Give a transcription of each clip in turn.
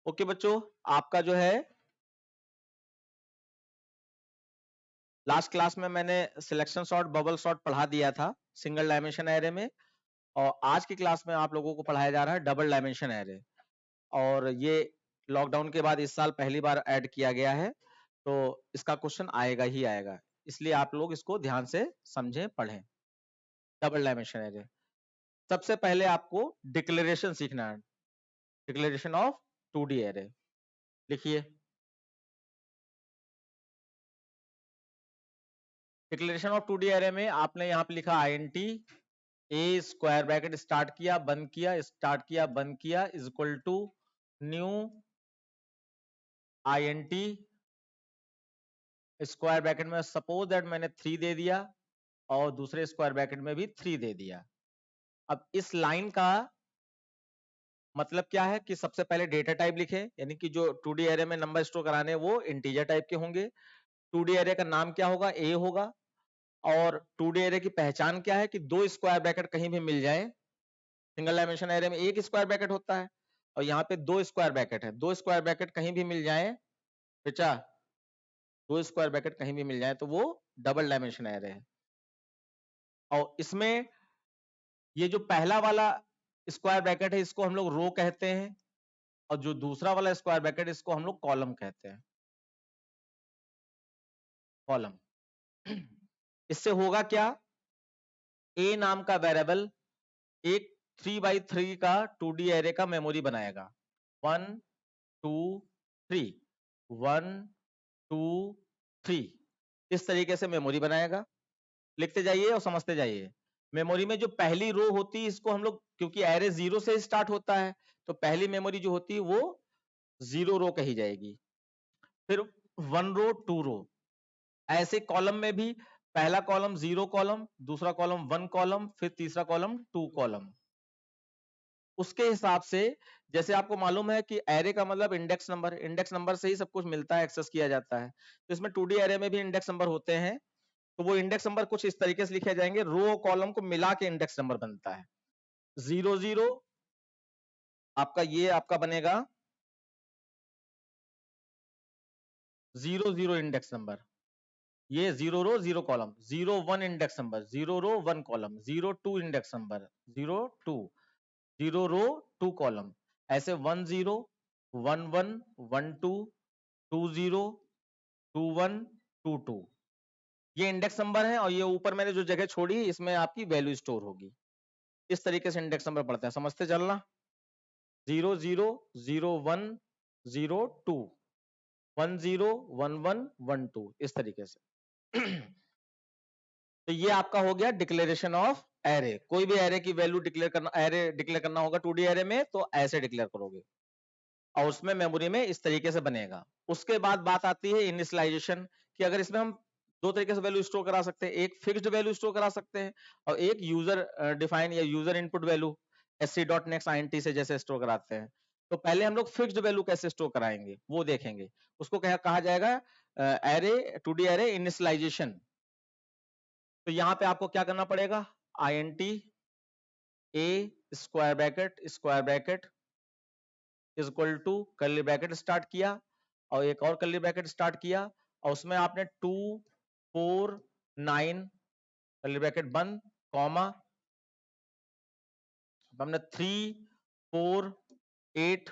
Okay बच्चों, आपका जो है लास्ट क्लास में मैंने सिलेक्शन सॉर्ट, बबल सॉर्ट पढ़ा दिया था सिंगल डायमेंशन एरे में, और आज की क्लास में आप लोगों को पढ़ाया जा रहा है डबल डायमेंशन एरे। और ये लॉकडाउन के बाद इस साल पहली बार ऐड किया गया है, तो इसका क्वेश्चन आएगा ही आएगा, इसलिए आप लोग इसको ध्यान से समझें, पढ़ें। डबल डायमेंशन एरे, सबसे पहले आपको डिक्लेरेशन सीखना है, डिक्लेरेशन ऑफ 2D एरे। लिखिए, डिक्लेरेशन ऑफ 2D एरे में आपने यहाँ पे लिखा INT A square bracket start किया, बंद किया, स्टार्ट किया, बंद किया, is equal to new INT square bracket में सपोज दैट मैंने 3 दे दिया और दूसरे स्क्वायर ब्रैकेट में भी 3 दे दिया। अब इस लाइन का मतलब क्या है कि सबसे पहले डेटा टाइप लिखे, यानी कि जो 2D एरे में नंबर स्टोर कराने वो इंटीजर टाइप के होंगे। 2D एरे का नाम क्या होगा? ए होगा। और 2D एरे की पहचान क्या है कि दो स्क्वायर ब्रैकेट कहीं भी मिल जाए। सिंगल डायमेंशन एरे में एक स्क्वायर ब्रैकेट होता है और यहाँ पे दो स्क्वायर ब्रैकेट है, दो स्क्वायर ब्रैकेट कहीं भी मिल जाए बेटा, दो स्क्वायर ब्रैकेट कहीं भी मिल जाए तो वो डबल डायमेंशन एरे है। और इसमें ये जो पहला वाला स्क्वायर ब्रैकेट है इसको हम लोग रो कहते हैं, और जो दूसरा वाला स्क्वायर ब्रैकेट इसको हम लोग कॉलम कहते हैं, कॉलम। इससे होगा क्या, ए नाम का वेरिएबल एक 3x3 का 2D एरे का मेमोरी बनाएगा। 1 2 3 1 2 3 इस तरीके से मेमोरी बनाएगा। लिखते जाइए और समझते जाइए। मेमोरी में जो पहली रो होती है इसको हम लोग, क्योंकि एरे 0 से स्टार्ट होता है तो पहली मेमोरी जो होती है वो 0 रो कही जाएगी। फिर 1 रो 2 रो, ऐसे कॉलम में भी पहला कॉलम 0 कॉलम, दूसरा कॉलम 1 कॉलम, फिर तीसरा कॉलम 2 कॉलम। उसके हिसाब से, जैसे आपको मालूम है कि एरे का मतलब इंडेक्स नंबर, इंडेक्स नंबर से ही सब कुछ मिलता है, एक्सेस किया जाता है। तो इसमें 2D एरे में भी इंडेक्स नंबर होते हैं, तो वो इंडेक्स नंबर कुछ इस तरीके से लिखे जाएंगे, रो और कॉलम को मिला के इंडेक्स नंबर बनता है। 0 0 आपका ये आपका बनेगा 0 0 इंडेक्स नंबर, ये 0 रो 0 कॉलम। 0 1 इंडेक्स नंबर, 0 रो 1 कॉलम। 0 2 इंडेक्स नंबर, 0 2 0 रो 2 कॉलम। ऐसे 1 0 1 1 1 2 2 0 2 1 2 2 ये इंडेक्स नंबर है, और ये ऊपर मैंने जो जगह छोड़ी है इसमें आपकी वैल्यू स्टोर होगी। इस तरीके से इंडेक्स नंबर पढ़ते हैं, समझते चलना। 0 0 0 1 0 2 1 0 1 1 1 2 इस तरीके से। तो ये आपका हो गया डिक्लेरेशन ऑफ एरे। कोई भी एरे की वैल्यू डिक्लेयर करना, एरे डिक्लेयर करना होगा 2D एरे में तो ऐसे डिक्लेयर करोगे, और उसमें मेमोरी में इस तरीके से बनेगा। उसके बाद बात आती है इनिशियलाइजेशन, कि अगर इसमें हम दो तरीके से वैल्यू स्टोर करा सकते हैं, एक फिक्स्ड वैल्यू स्टोर करा सकते हैं और एक यूजर डिफाइन या user input value sc.next int से जैसे स्टोर कराते हैं। तो पहले हम लोग फिक्स्ड वैल्यू कैसे स्टोर कराएंगे वो देखेंगे, उसको कहा जाएगा एरे 2D एरे इनिशियलाइजेशन। तो यहाँ पे आपको क्या करना पड़ेगा, INT A square bracket is equal to curly bracket start किया और एक और कर्ली ब्रैकेट स्टार्ट किया, और उसमें आपने 2 4 9 कर्ली ब्रैकेट बंद, कॉमा, हमने 3 4 8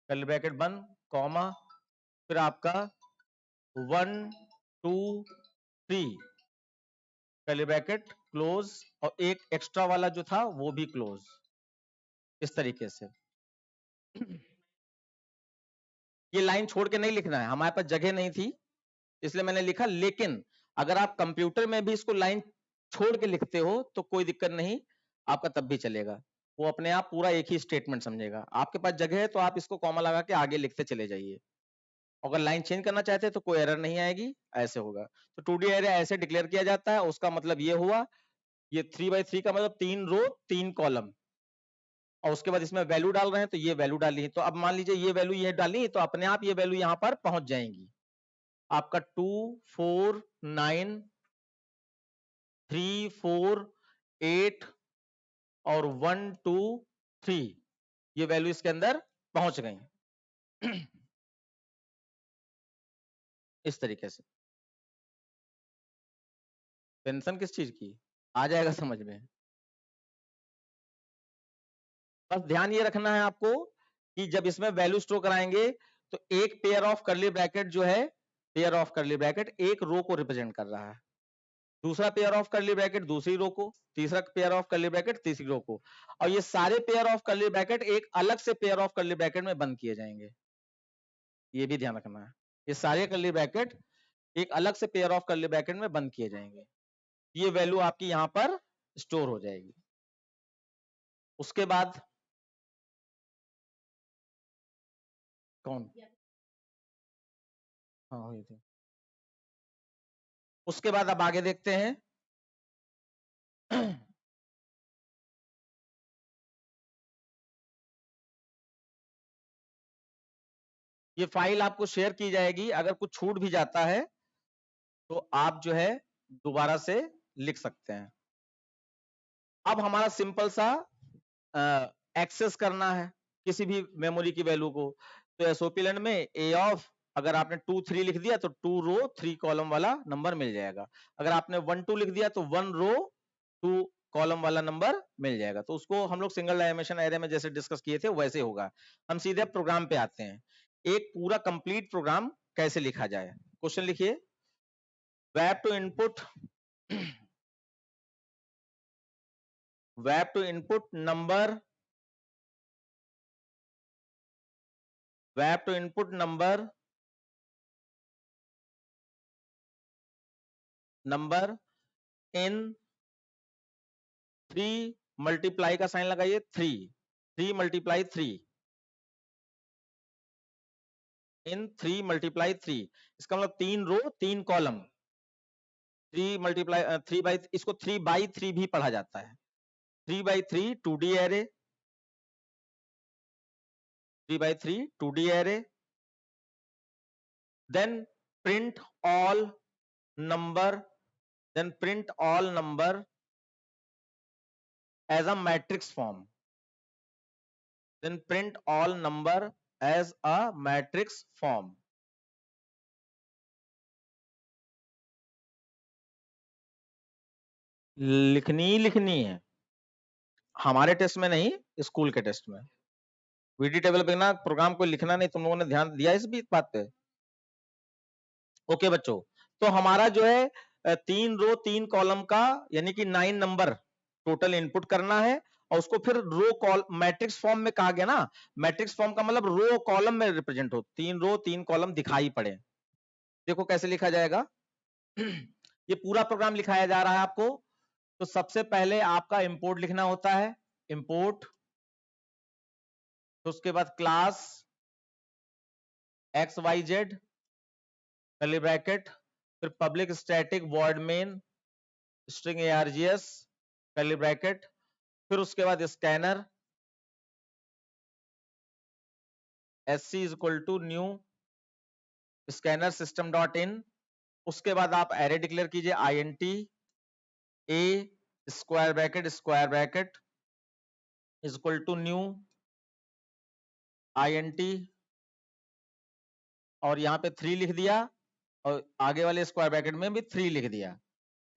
कर्ली ब्रैकेट बंद, कॉमा, फिर आपका 1 2 3 कर्ली ब्रैकेट क्लोज, और एक एक्स्ट्रा वाला जो था वो भी क्लोज। इस तरीके से ये लाइन छोड़ के नहीं लिखना है, हमारे पास जगह नहीं थी इसलिए मैंने लिखा, लेकिन अगर आप कंप्यूटर में भी इसको लाइन छोड़ के लिखते हो तो कोई दिक्कत नहीं, आपका तब भी चलेगा, वो अपने आप पूरा एक ही स्टेटमेंट समझेगा। आपके पास जगह है तो आप इसको कॉमा लगा के आगे लिखते चले जाइए। अगर लाइन चेंज करना चाहते हैं तो कोई एरर नहीं आएगी, ऐसे होगा। तो 2D एरे ऐसे डिक्लेयर किया जाता है, उसका मतलब ये हुआ, ये 3x3 का मतलब 3 रो 3 कॉलम, और उसके बाद इसमें वैल्यू डाल रहे हैं तो ये वैल्यू डाली, तो अब मान लीजिए ये वैल्यू ये डाली तो अपने आप ये वैल्यू यहां पर पहुंच जाएंगी। आपका 2 4 9 3 4 8 और 1 2 3 ये वैल्यू इसके अंदर पहुंच गई। इस तरीके से। पेंशन किस चीज की, आ जाएगा समझ में। बस ध्यान ये रखना है आपको कि जब इसमें वैल्यू स्टोर कराएंगे तो एक पेयर ऑफ कर्ली ब्रैकेट जो है, पेयर ऑफ कर्ली ब्रैकेट एक रो को रिप्रेजेंट कर रहा है, दूसरा पेयर ऑफ कर्ली ब्रैकेट दूसरी रो को, तीसरा पेयर ऑफ कर्ली ब्रैकेट तीसरी रो को, और ये सारे पेयर ऑफ कर्ली ब्रैकेट एक अलग से पेयर ऑफ कर्ली ब्रैकेट में बंद किए जाएंगे। ये भी ध्यान रखना है, ये सारे कर्ली ब्रैकेट एक अलग से पेयर ऑफ कर्ली ब्रैकेट में बंद किए जाएंगे। ये वैल्यू आपकी यहां पर स्टोर हो जाएगी। उसके बाद कौन, हाँ हुई थी। उसके बाद अब आगे देखते हैं। ये फाइल आपको शेयर की जाएगी, अगर कुछ छूट भी जाता है तो आप जो है दोबारा से लिख सकते हैं। अब हमारा सिंपल सा एक्सेस करना है किसी भी मेमोरी की वैल्यू को, तो एसओपी लैंड में ए ऑफ, अगर आपने 2 3 लिख दिया तो 2 रो 3 कॉलम वाला नंबर मिल जाएगा, अगर आपने 1 2 लिख दिया तो 1 रो 2 कॉलम वाला नंबर मिल जाएगा। तो उसको हम लोग सिंगल डायमेंशन एरे में जैसे डिस्कस किए थे वैसे होगा। हम सीधे प्रोग्राम पे आते हैं, एक पूरा कंप्लीट प्रोग्राम कैसे लिखा जाए। क्वेश्चन लिखिए, web to input web to input number, web to input number in 3 multiply का साइन लगाइए, 3 मल्टीप्लाई 3 इन 3 मल्टीप्लाई 3, इसका मतलब 3 रो 3 कॉलम, 3 मल्टीप्लाई 3 बाई, इसको 3 बाई 3 भी पढ़ा जाता है। 3 by 3 2D array, 3 by 3 2D array, then print all number, then print all number as a matrix form, then print all number as a matrix form। लिखनी है, हमारे टेस्ट में नहीं, स्कूल के टेस्ट में। वीडी टेबल बिना programme को लिखना नहीं, तुम लोगों ने ध्यान दिया इस भी बात पे। ओके बच्चों, तो हमारा जो है 3 रो 3 कॉलम का यानी कि 9 नंबर टोटल इनपुट करना है, और उसको फिर रो कॉल मैट्रिक्स फॉर्म में कहा गया ना, मैट्रिक्स फॉर्म का मतलब रो कॉलम में रिप्रेजेंट हो, 3 रो 3 कॉलम दिखाई पड़े। देखो कैसे लिखा जाएगा। ये पूरा प्रोग्राम लिखाया जा रहा है आपको। तो सबसे पहले आपका इंपोर्ट लिखना होता है, इंपोर्ट, तो उसके बाद class X Y Z curly bracket, फिर public static void main string args curly bracket, फिर उसके बाद scanner sc is equal to new scanner system dot in. उसके बाद आप एरे डिक्लेयर कीजिए int a square bracket is equal to new int, और यहाँ पे 3 लिख दिया, और आगे वाले स्क्वायर ब्रैकेट में भी 3 लिख दिया।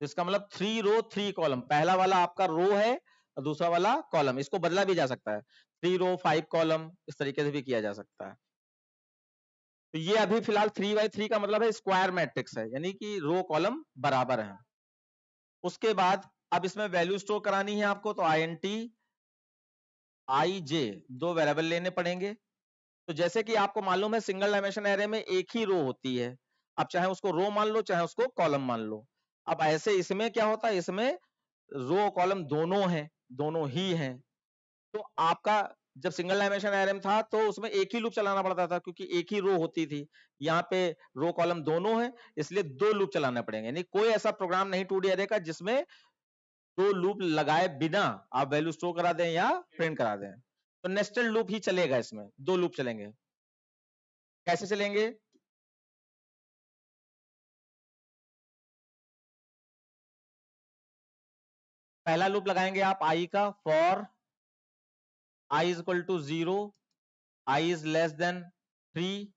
तो इसका मतलब 3 रो 3 कॉलम, पहला वाला आपका रो है और दूसरा वाला कॉलम, इसको बदला भी जा सकता है, 3 रो 5 कॉलम, इस तरीके से भी किया जा सकता है। तो ये अभी फिलहाल 3 by 3 का मतलब है स्क्वायर मैट्रिक्स है, यानी कि रो कॉलम बराबर है। उसके बाद अब इसमें वैल्यू स्टोर करानी है आपको, तो int ij 2 वेरिएबल लेने पड़ेंगे। तो जैसे कि आपको मालूम है सिंगल डायमेंशन एरे में एक ही रो होती है, आप चाहे उसको रो मान लो चाहे उसको कॉलम मान लो। अब ऐसे इसमें क्या होता है, इसमें रो कॉलम दोनों हैं, दोनों ही हैं। तो आपका जब सिंगल डायमेंशन एरे में था तो उसमें एक ही लूप चलाना पड़ता था, क्योंकि एक ही रो होती थी। यहाँ पे रो कॉलम दोनों है, इसलिए 2 लूप चलाने पड़ेंगे, यानी कोई ऐसा प्रोग्राम नहीं 2D एरे का जिसमें 2 लूप लगाए बिना आप वैल्यू स्टोर करा दें या प्रिंट करा दें। तो नेस्टेड लूप ही चलेगा, इसमें 2 लूप चलेंगे। कैसे चलेंगे, पहला लूप लगाएंगे आप आई का, for I is equal to 0, I is less than 3i++,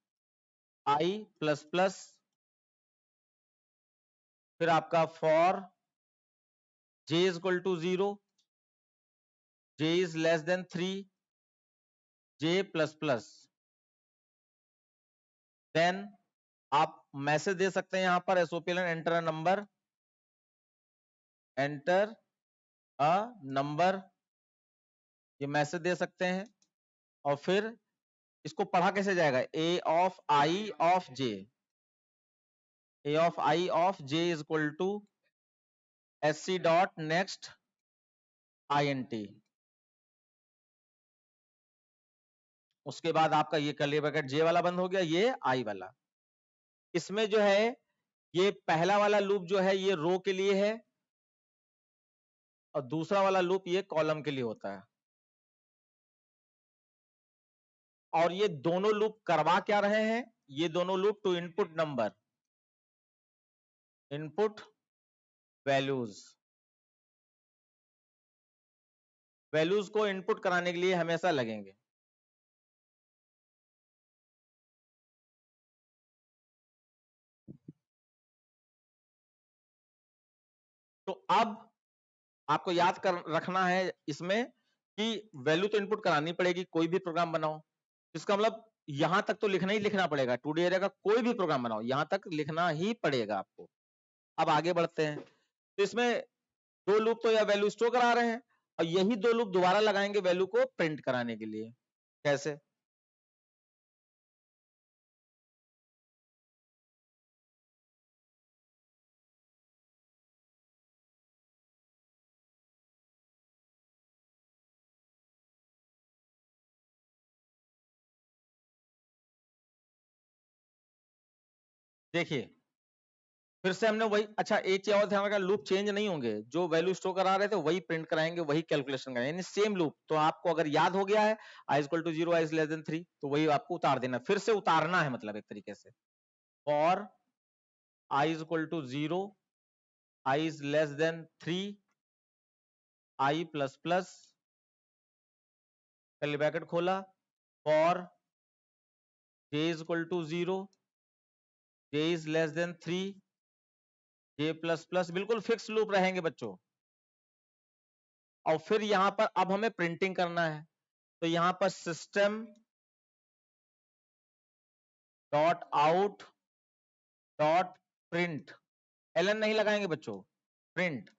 फिर आपका for j is equal to 0, j is less than 3, j++, then आप मैसेज दे सकते हैं यहां पर SOPLN enter a number, enter a number, ये मैसेज दे सकते हैं। और फिर इसको पढ़ा कैसे जाएगा, a of i of j, a of i of j is equal to sc dot next int। उसके बाद आपका ये कर्ली ब्रैकेट j वाला बंद हो गया, ये i वाला। इसमें जो है ये पहला वाला लूप जो है ये रो के लिए है, और दूसरा वाला लूप ये कॉलम के लिए होता है। और ये दोनों लूप करवा क्या रहे हैं, ये दोनों loop to input number, input values, values को इनपुट कराने के लिए हमेशा लगेंगे। तो अब आपको याद कर रखना है इसमें कि वैल्यू तो इनपुट करानी पड़ेगी, कोई भी प्रोग्राम बनाओ। इसका मतलब यहां तक तो लिखना ही लिखना पड़ेगा, 2D एरे का कोई भी प्रोग्राम बनाओ यहां तक लिखना ही पड़ेगा आपको। अब आगे बढ़ते हैं, तो इसमें दो लूप तो यह वैल्यू स्टोर करा रहे हैं, और यही दो लूप दोबारा लगाएंगे वैल्यू को प्रिंट कराने के लिए। कैसे? देखिए फिर से हमने वही, अच्छा एक चीज और ध्यान रखना, लूप चेंज नहीं होंगे, जो वैल्यू स्टोर करा रहे थे वही प्रिंट कराएंगे, वही कैलकुलेशन कराएंगे, यानी सेम लूप। तो आपको अगर याद हो गया है i equal to 0, i is less than 3, तो वही आपको उतार देना, फिर से उतारना है, मतलब एक तरीके से। और i is equal to 0, i is less than 3, i plus plus, curly bracket खोला, for j is equal to 0, j is less than 3, j plus plus, बिल्कुल फिक्स लूप रहेंगे बच्चों। और फिर यहां पर अब हमें प्रिंटिंग करना है, तो यहां पर system dot out dot print, LN नहीं लगाएंगे बच्चों, प्रिंट,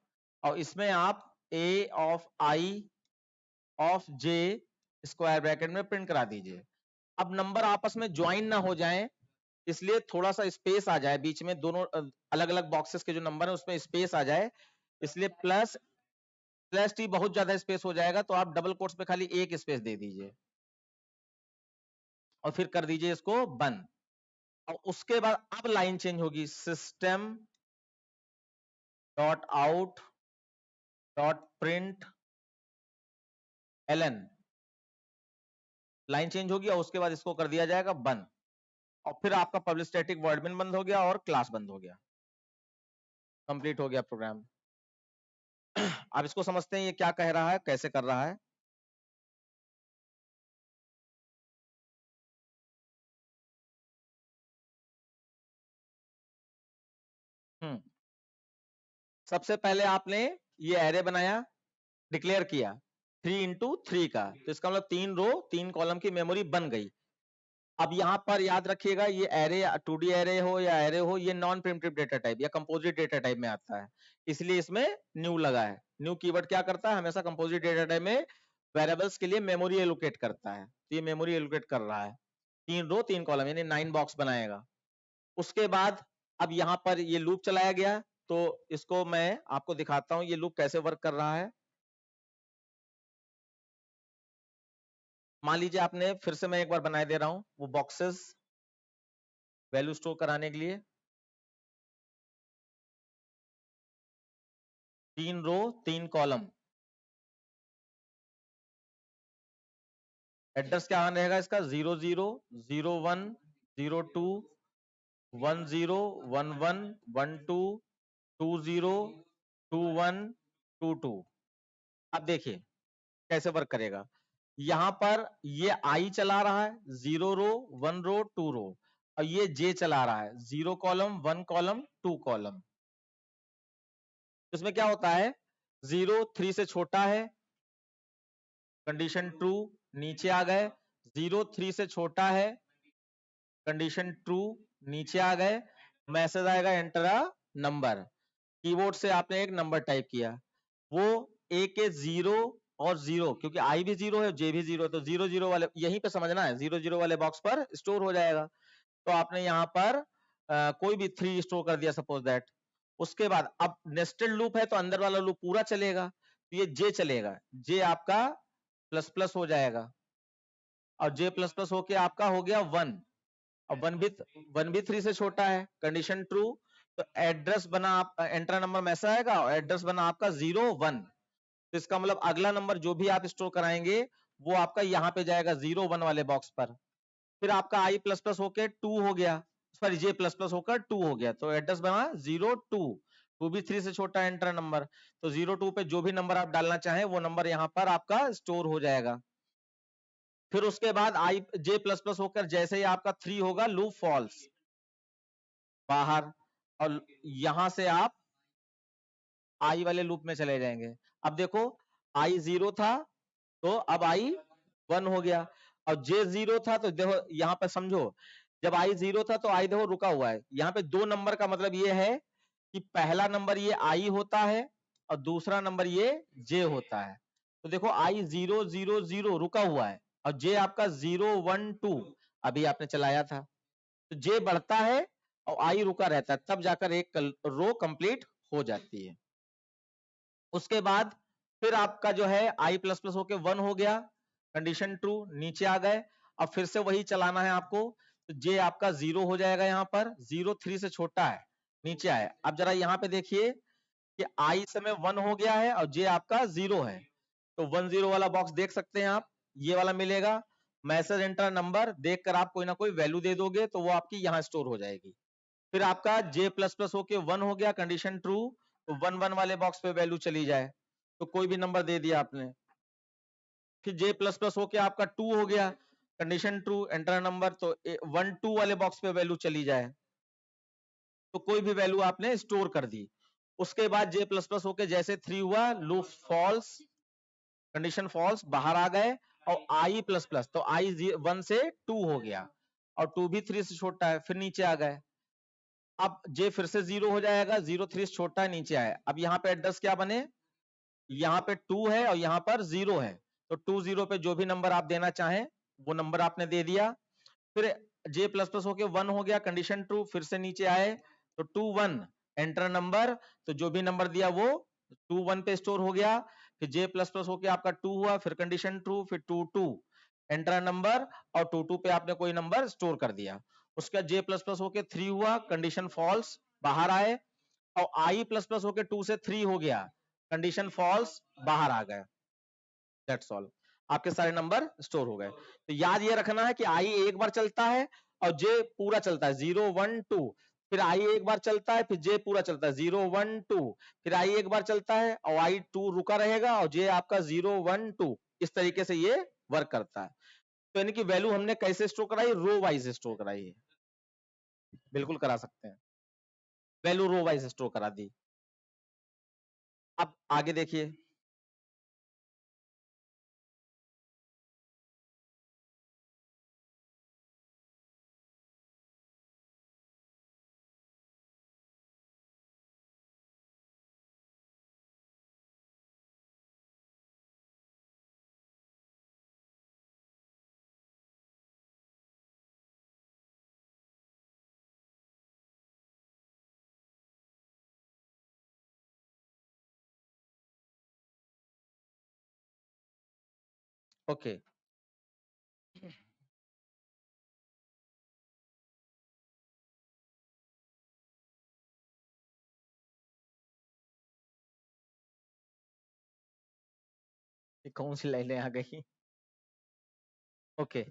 और इसमें आप a of i of j square bracket में प्रिंट करा दीजिए। अब नंबर आपस में ज्वाइन ना हो जाएं, इसलिए थोड़ा सा स्पेस आ जाए बीच में, दोनों अलग अलग बॉक्सेस के जो नंबर है उसमें स्पेस आ जाए, इसलिए प्लस प्लस टी बहुत ज्यादा स्पेस हो जाएगा, तो आप डबल कोट्स पे खाली एक स्पेस दे दीजिए और फिर कर दीजिए इसको बंद। और उसके बाद अब लाइन चेंज होगी, system dot out dot print LN, line change होगी और उसके बाद इसको कर दिया जाएगा बंद, और फिर आपका पब्लिक स्टैटिक वॉइड मेन बंद हो गया और क्लास बंद हो गया, कंप्लीट हो गया प्रोग्राम। आप इसको समझते हैं ये क्या कह रहा है, कैसे कर रहा है? सबसे पहले आपने ये एरे बनाया, डिक्लेयर किया 3 × 3 का, तो इसका मतलब 3 रो 3 कॉलम की मेमोरी बन गई। अब यहां पर याद रखिएगा, ये एरे 2D एरे हो या एरे हो, ये नॉन प्रिमिटिव डेटा टाइप या कंपोजिट डेटा टाइप में आता है, इसलिए इसमें न्यू लगा है। न्यू कीवर्ड क्या करता है, हमेशा कंपोजिट डेटा टाइप में वेरिएबल्स के लिए मेमोरी एलोकेट करता है, तो ये मेमोरी एलोकेट कर रहा है, 3 रो 3 कॉलम यानी 9 बॉक्स बनाएगा। उसके बाद अब यहां पर ये लूप चलाया गया, तो इसको मैं आपको दिखाता हूं ये लूप कैसे वर्क कर रहा है। मान लीजिए आपने, फिर से मैं एक बार बनाए दे रहा हूं वो बॉक्सेस वैल्यू स्टोर कराने के लिए, 3 रो 3 कॉलम, एड्रेस क्या रहेगा इसका, 00 01 02 10 11 12 20 21 22। अब देखिए कैसे वर्क करेगा, यहां पर ये आई चला रहा है, 0 रो 1 रो 2 रो, और ये जे चला रहा है, 0 कॉलम 1 कॉलम 2 कॉलम। इसमें क्या होता है, 0 3 से छोटा है, कंडीशन ट्रू, नीचे आ गए, 0 3 से छोटा है, कंडीशन ट्रू, नीचे आ गए, मैसेज आएगा एंटर अ नंबर। कीबोर्ड से आपने एक नंबर टाइप किया, वो ए के 0 और 0, क्योंकि आई भी 0 है, जे भी 0 है, तो 0 0 वाले यहीं पे समझना है, 0 0 वाले बॉक्स पर स्टोर हो जाएगा। तो आपने यहाँ पर कोई भी 3 स्टोर कर दिया सपोज दैट। उसके बाद अब नेस्टेड लूप है तो अंदर वाला लूप पूरा चलेगा, तो ये जे चलेगा, जे आपका प्लस प्लस हो जाएगा, और जे प्लस प्लस होके आपका हो गया 1। अब 1 भी 3 से छोटा है, कंडीशन ट्रू, तो एड्रेस बना आप एंटर नंबर में ऐसा आएगा, और एड्रेस बना आपका 0 1। तो इसका मतलब अगला नंबर जो भी आप स्टोर कराएंगे वो आपका यहाँ पे जाएगा 0 1 वाले बॉक्स पर। फिर आपका आई प्लस प्लस होके 2 हो गया, सॉरी जे प्लस प्लस होकर 2 हो गया, तो एड्रेस बना 0 2। 2 भी 3 से छोटा एंटर नंबर, तो 0 2 पे जो भी नंबर आप डालना चाहें वो नंबर यहाँ पर आपका स्टोर हो जाएगा। फिर उसके बाद आई जे प्लस प्लस होकर जैसे ही आपका 3 होगा, लूप फॉल्स बाहर, और यहां से आप आई वाले लूप में चले जाएंगे। अब देखो आई 0 था तो अब आई 1 हो गया, और जे 0 था तो देखो यहाँ पे समझो, जब आई 0 था तो आई देखो रुका हुआ है, यहाँ पे 2 नंबर का मतलब ये है कि पहला नंबर ये आई होता है और दूसरा नंबर ये जे होता है। तो देखो आई 0 0 0 रुका हुआ है, और जे आपका 0 1 2 अभी आपने चलाया था, तो जे बढ़ता है और आई रुका रहता है, तब जाकर एक रो कंप्लीट हो जाती है। उसके बाद फिर आपका जो है आई प्लस प्लस होके 1 हो गया, कंडीशन ट्रू, नीचे आ गए, अब फिर से वही चलाना है आपको, तो जे आपका 0 हो जाएगा, यहाँ पर 0 3 से छोटा है, नीचे आए। अब जरा यहाँ पे देखिए कि आई समय 1 हो गया है और जे आपका 0 है, तो 1 0 वाला बॉक्स देख सकते हैं आप, ये वाला मिलेगा, मैसेज एंटर नंबर देखकर आप कोई ना कोई वैल्यू दे दोगे तो वो आपकी यहाँ स्टोर हो जाएगी। फिर आपका जे प्लस प्लस होके 1 हो गया, कंडीशन ट्रू, तो 1 1 वाले बॉक्स पे वैल्यू चली जाए, तो कोई भी नंबर दे दिया आपने। फिर जे प्लस प्लस होके आपका 2 हो गया, कंडीशन ट्रू, एंटर नंबर, तो 1 2 वाले बॉक्स पे वैल्यू चली जाए, तो कोई भी वैल्यू आपने स्टोर कर दी। उसके बाद जे प्लस प्लस होके जैसे 3 हुआ, लूप फॉल्स, कंडीशन फॉल्स, बाहर आ गए, और आई प्लस प्लस, तो आई 1 से 2 हो गया, और 2 भी 3 से छोटा है, फिर नीचे आ गए। अब जे फिर से 0 हो जाएगा, 0 3 से छोटा है, नीचे आए। अब यहाँ पे एड्रेस क्या बने, यहाँ पे 2 है और यहाँ पर 0 है, तो 2 0 पे जो भी नंबर आप देना चाहें वो नंबर आपने दे दिया। फिर जे प्लस प्लस होके 1 हो गया, कंडीशन ट्रू, फिर से नीचे आए, तो 2 1 एंटर नंबर, तो जो भी नंबर दिया वो 2 1 पे स्टोर हो गया। फिर जे प्लस प्लस होके आपका 2 हुआ, फिर कंडीशन ट्रू, फिर 2 2 एंटर नंबर, और 2 2 पे आपने कोई नंबर स्टोर कर दिया। उसका जे प्लस प्लस होके 3 हुआ, कंडीशन फॉल्स, बाहर आए, और आई प्लस प्लस होके 2 से 3 हो गया, कंडीशन फॉल्स, बाहर आ गए। दैट्स ऑल, आपके सारे नंबर स्टोर हो गए। तो याद ये रखना है कि आई एक बार चलता है और जे पूरा चलता है, 0 1 2, फिर आई एक बार चलता है, फिर जे पूरा चलता है, 0 1 2, फिर आई एक बार चलता है और आई 2 रुका रहेगा, और जे आपका 0 1 2, इस तरीके से ये वर्क करता है। तो यानी कि वैल्यू हमने कैसे स्टोर कराई, रो वाइज स्टोर कराई है, बिल्कुल करा सकते हैं, वैल्यू रो वाइज स्टोर करा दी। अब आगे देखिए, ओके, ये कौन सी लाइनें आ गई, ओके,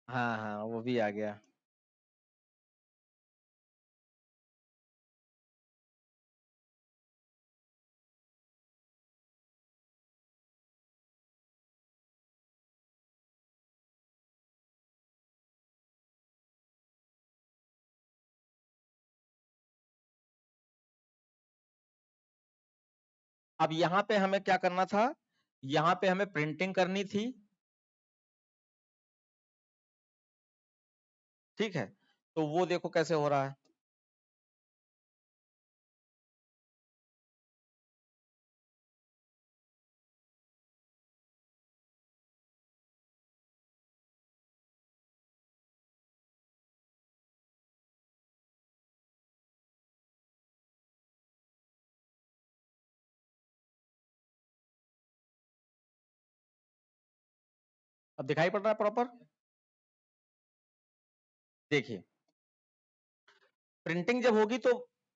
हाँ हाँ वो भी आ गया। अब यहाँ पे हमें क्या करना था, यहाँ पे हमें प्रिंटिंग करनी थी, ठीक है। तो वो देखो कैसे हो रहा है। अब दिखाई पड़ रहा है प्रॉपर? देखिए, प्रिंटिंग जब होगी तो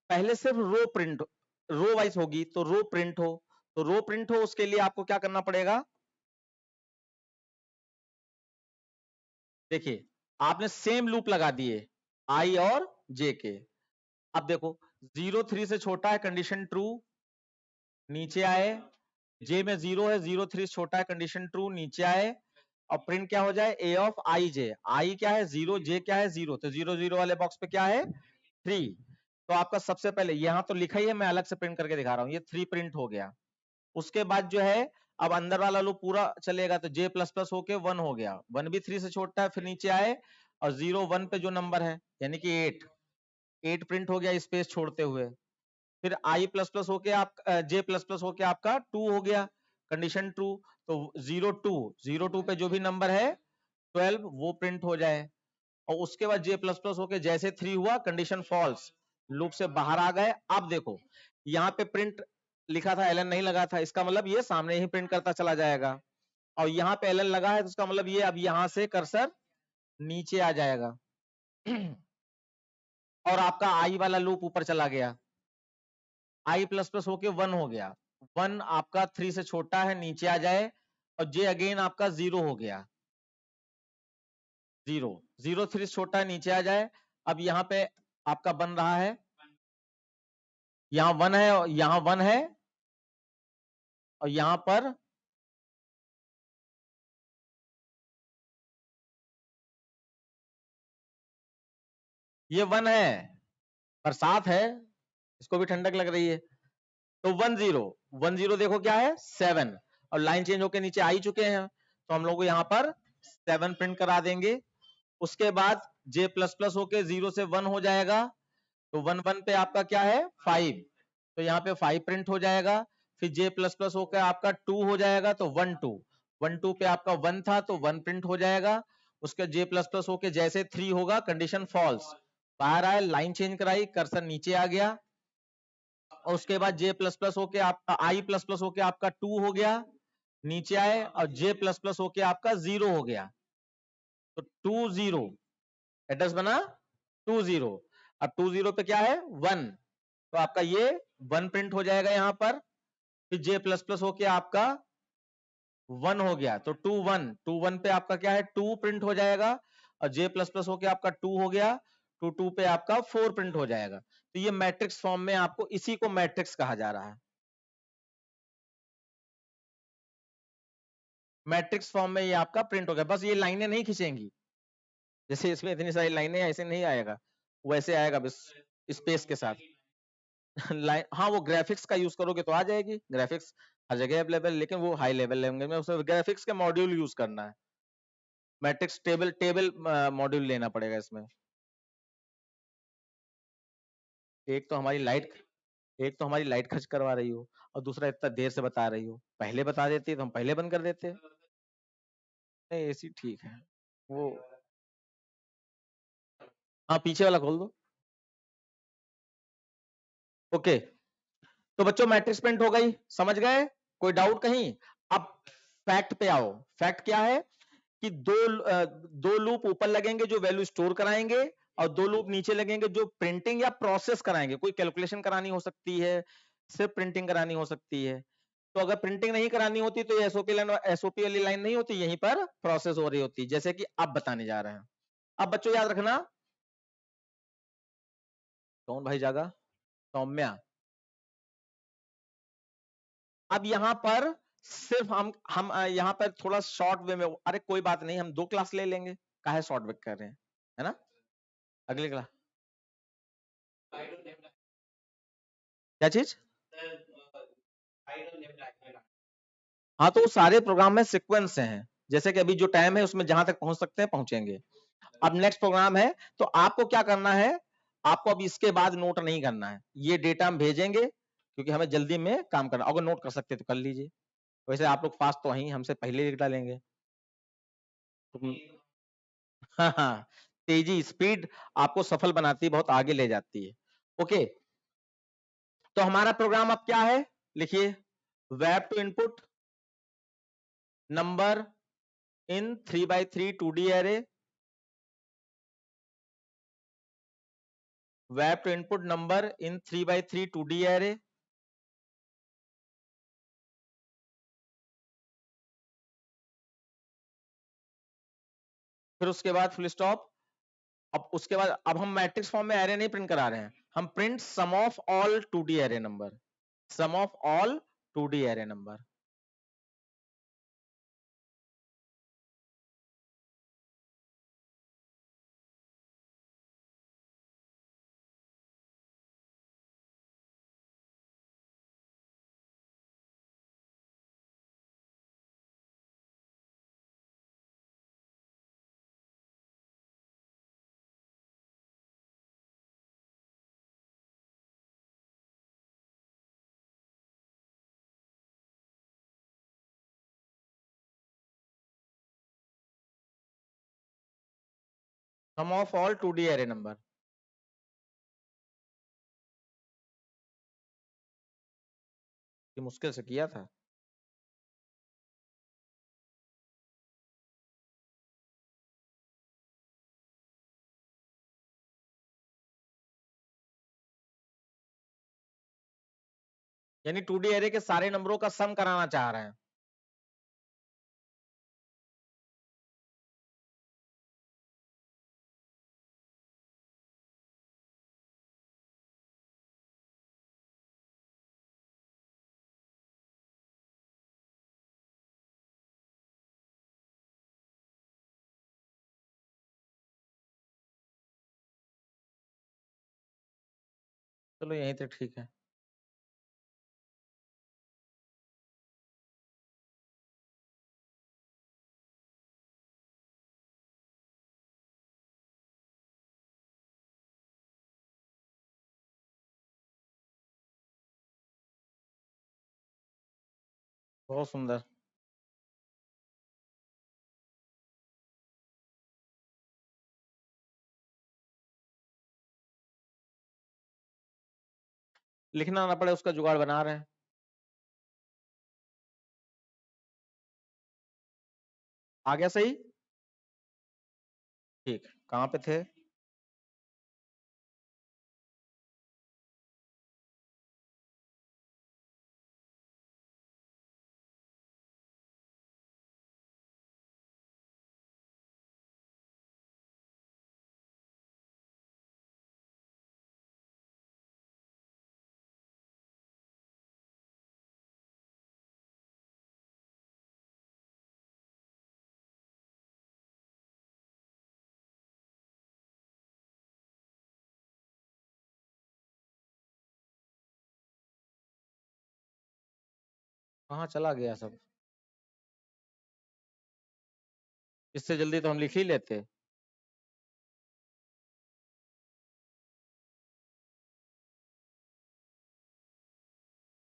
पहले सिर्फ रो प्रिंट, रो वाइज होगी, तो रो प्रिंट हो, तो रो प्रिंट हो उसके लिए आपको क्या करना पड़ेगा। देखिए, आपने सेम लूप लगा दिए आई और जे के। अब देखो 0 3 से छोटा है, कंडीशन ट्रू, नीचे आए, जे में 0 है, 0 3 से छोटा है, कंडीशन ट्रू, नीचे आए, और प्रिंट क्या हो जाए, ए ऑफ आई जे। आई क्या है 0, जे क्या है 0, तो 0 0 वाले बॉक्स पे क्या है 3। तो आपका सबसे पहले यहां तो लिखा ही है, मैं अलग से प्रिंट करके दिखा रहा हूं, ये 3 प्रिंट हो गया। उसके बाद जो है, अब अंदर वाला लूप पूरा चलेगा, तो जे प्लस प्लस होके 1 हो गया, 1 भी 3 से छोटा है, फिर नीचे आए और 0 1 पे जो नंबर है यानी कि 8 प्रिंट हो गया स्पेस छोड़ते हुए। फिर आई प्लस प्लस होके आप जे प्लस प्लस होके आपका 2 हो गया, कंडीशन ट्रू। तो 0 2 पे जो भी नंबर है 12 वो प्रिंट हो जाए, और उसके बाद जे प्लस प्लस होके जैसे 3 हुआ, कंडीशन फॉल्स, लूप से बाहर आ गए। अब देखो यहाँ पे प्रिंट लिखा था, एलन नहीं लगा था, इसका मतलब ये सामने ही प्रिंट करता चला जाएगा, और यहाँ पे एलन लगा है, तो इसका मतलब ये अब यहाँ से कर्सर नीचे आ जाएगा और आपका आई वाला लूप ऊपर चला गया, आई प्लस प्लस होके 1 हो गया, 1 आपका 3 से छोटा है, नीचे आ जाए, और जे अगेन आपका 0 हो गया, 0 0 3 से छोटा है, नीचे आ जाए। अब यहाँ पे आपका बन रहा है, यहाँ 1 है और यहाँ 1 है, और यहाँ पर ये 1 है, बरसात है, इसको भी ठंडक लग रही है। तो 1 0 देखो क्या है 7, और लाइन चेंज होके नीचे आ ही चुके हैं, तो हम लोग यहाँ पर 7 प्रिंट करा देंगे। उसके बाद जे प्लस प्लस होके 0 से 1 हो जाएगा, तो 1 1 पे आपका क्या है 5, तो यहाँ पे 5 प्रिंट हो जाएगा। फिर जे प्लस प्लस होकर आपका 2 हो जाएगा, तो 1 2 1 2 पे आपका 1 था, तो 1 प्रिंट हो जाएगा। उसके जे प्लस प्लस होके जैसे 3 होगा, कंडीशन फॉल्स, बाहर आए, लाइन चेंज कराई, कर्सर नीचे आ गया, और उसके बाद जे प्लस प्लस होके आपका आई प्लस प्लस होके आपका 2 हो गया, नीचे आए, और जे प्लस प्लस होके आपका 0 हो गया, तो 2 0 एड्रेस बना 2 0। अब 2 0 पे क्या है 1, तो आपका ये 1 प्रिंट हो जाएगा यहाँ पर। फिर जे प्लस प्लस होके आपका 1 हो गया, तो 2 1 2 1 पे आपका क्या है 2 प्रिंट हो जाएगा, और जे प्लस प्लस होके आपका 2 हो गया, 2 2 पे आपका 4 प्रिंट हो जाएगा। तो ये मैट्रिक्स फॉर्म में आपको, इसी को मैट्रिक्स कहा जा रहा है। मैट्रिक्स फॉर्म में ये आपका प्रिंट हो गया, बस ये लाइनें नहीं खींचेंगी, जैसे इसमें इतनी सारी लाइनें ऐसे नहीं आएगा, वैसे आएगा बस स्पेस के साथ लाइन। हाँ, वो ग्राफिक्स का यूज करोगे तो आ जाएगी, ग्राफिक्स हर जगह अवेलेबल, लेकिन वो हाई लेवल लैंग्वेज में उसे ग्राफिक्स के मॉड्यूल यूज करना है, मैट्रिक्स टेबल टेबल मॉड्यूल लेना पड़ेगा इसमें। एक तो हमारी लाइट एक तो हमारी लाइट खर्च करवा रही हो, और दूसरा इतना देर से बता रही हो, पहले बता देती तो हम पहले बंद कर देते। नहीं, एसी ठीक है वो। हाँ, पीछे वाला खोल दो। ओके, तो बच्चों मैट्रिक्स प्रिंट हो गई, समझ गए, कोई डाउट कहीं? अब फैक्ट पे आओ। फैक्ट क्या है कि दो लूप ऊपर लगेंगे जो वैल्यू स्टोर कराएंगे, और 2 लूप नीचे लगेंगे जो प्रिंटिंग या प्रोसेस कराएंगे, कोई कैलकुलेशन करानी हो सकती है, सिर्फ प्रिंटिंग करानी हो सकती है। तो अगर प्रिंटिंग नहीं करानी होती तो एसओपी वाली लाइन नहीं होती, यहीं पर प्रोसेस हो रही होती, जैसे कि अब बताने जा रहे हैं। अब बच्चों याद रखना, कौन भाई जागा, सौम्या। अब यहाँ पर सिर्फ हम यहाँ पर थोड़ा शॉर्ट वे में, अरे कोई बात नहीं, हम 2 क्लास ले लेंगे, काहे शॉर्ट वे कर रहे हैं, है ना, अगली क्लास। क्या चीज? हाँ, तो वो सारे प्रोग्राम में सीक्वेंस से हैं, जैसे कि अभी जो टाइम है उसमें जहां तक पहुंच सकते हैं पहुंचेंगे। अब नेक्स्ट प्रोग्राम है, तो आपको क्या करना है, आपको अब इसके बाद नोट नहीं करना है, ये डेटा हम भेजेंगे क्योंकि हमें जल्दी में काम करना, अगर नोट कर सकते तो कर लीजिए, वैसे आप लोग फास्ट तो वहीं हमसे पहले लिख डालेंगे। तो हाँ हाँ, तेजी स्पीड आपको सफल बनाती है, बहुत आगे ले जाती है। ओके, तो हमारा प्रोग्राम अब क्या है, लिखिए, web two input number in 3x3 2D array, web two input number in 3x3 2D array, फिर उसके बाद फुल स्टॉप। अब उसके बाद अब हम मैट्रिक्स फॉर्म में एरे नहीं प्रिंट करा रहे हैं, हम print sum of all 2D array number, sum of all 2D array number. Sum of all 2D array number, ये मुश्किल से किया था। यानी 2D एरे के सारे नंबरों का सम कराना चाह रहे हैं। चलो यहीं तक ठीक है। बहुत सुंदर। लिखना ना पड़े उसका जुगाड़ बना रहे हैं। आ गया सही? ठीक, कहाँ पे थे? कहाँ चला गया सब? इससे जल्दी तो हम लिख ही लेते।